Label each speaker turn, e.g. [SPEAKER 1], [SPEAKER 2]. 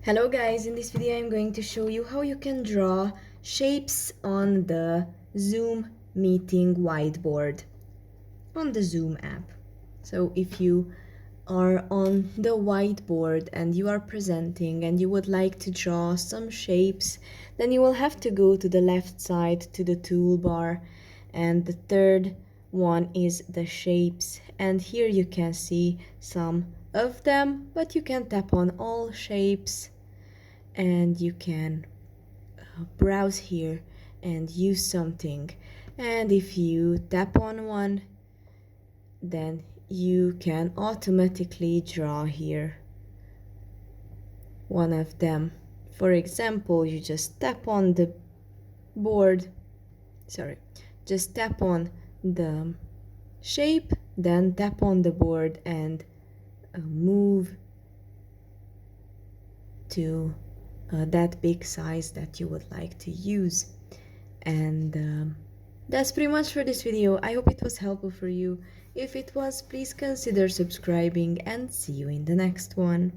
[SPEAKER 1] Hello guys, in this video I'm going to show you how you can draw shapes on the Zoom meeting whiteboard on the Zoom app. So if you are on the whiteboard and you are presenting and you would like to draw some shapes, then you will have to go to the left side to the toolbar, and the third one is the shapes, and here you can see some of them, but you can tap on all shapes and you can browse here and use something. And if you tap on one, then you can automatically draw here one of them. For example, you just tap on the board, just tap on the shape, then tap on the board and move to that big size that you would like to use. And that's pretty much for this video. I hope it was helpful for you. If it was, please consider subscribing and see you in the next one.